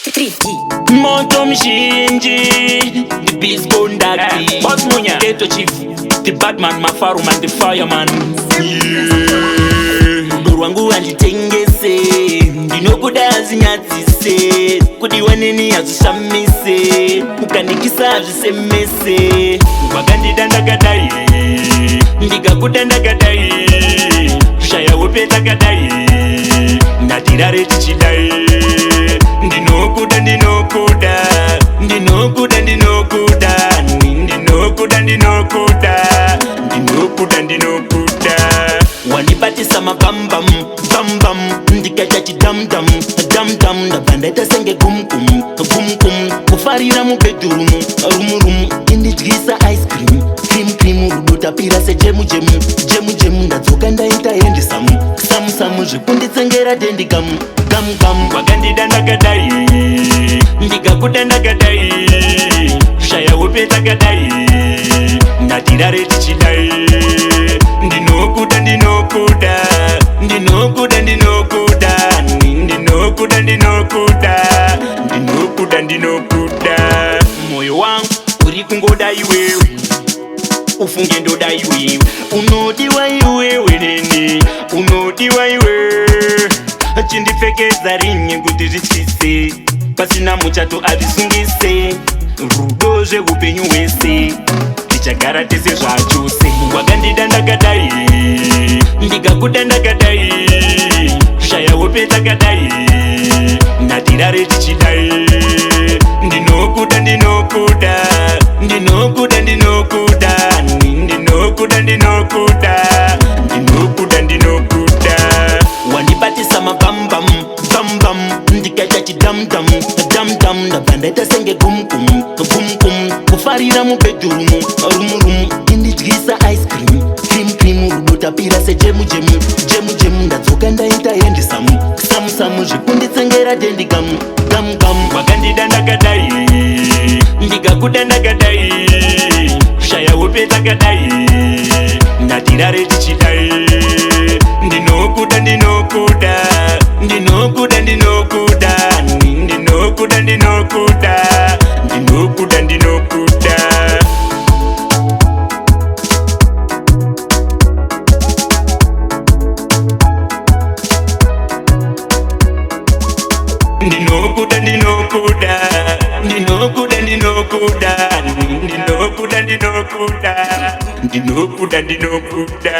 3D moto mshinji the beast conducting boss munya ghetto chief the batman mafaru man the fireman Duru wangu alitengese ndinokudazi nyatsise kuti waneni azvishamise ukanikisa azvisemese wakandida ndakadai ndikakuda ndakadai kushaya upe takadai ndatirare tichidai ndinokuda ndinokuda ndinokuda ndinokuda ndinokuda ndinokuda ndinokuda ndinokuda wandibatisa mabambam bambam ndikaita chidamdam damdam ndabva ndaita senge gumgum gumgum kufarira mubedhurumu rumurumu indidyisa ice cream cream cream rudo tapira sejemu jemu jemu jemu ndadzoka ndaita hendisamu samusamu zvikunditsengera dendikamu gamu gamu wakandida ndakadai ndikakuda ndakadai kushaya upe takadai ndatirare tichidai ndinokuda ndinokuda ndinokuda ndinokuda ndinokuda ndinokuda ndinokuda ndinokuda moyo wangu uri kungoda iwewe ufunge ndoda iwewe unodiwa iwewe neni unodiwa iwewe chindipfekeza rinye kuti zvityise pasina muchato azvisungise rudo zveupenyu hwese tichagara tese zvachose wakandida ndakadai ndikakuda ndakadai kushaya upe takadai ndatirare tichidai ndinokuda ndinokuda ndinokuda ndinokuda ndinokuda ndinokuda ndinokuda ndinokuda wandibatisa mabambam bambam ndikaita chidamdam damdam ndabva ndaita senge gumgum gumgum kufarira mubedhurumu rumurumu indidyisa ice cream cream cream rudo tapira sejemu jemu jemu jemu ndadzoka ndaita hendisamu samusamu zvikunditsengera dendikamu gamu gamu wakandida ndakadai ndikakuda ndakadai kushaya upe takadai ndatirare tichidai ndinokuda ndinokuda ndinokuda ndinokuda ndinokuda ndinokuda ndinokuda ndinokuda ndinokuda ndinokuda ndinokuda ndinokuda ndinokuda ndinokuda ndinokuda ndinokuda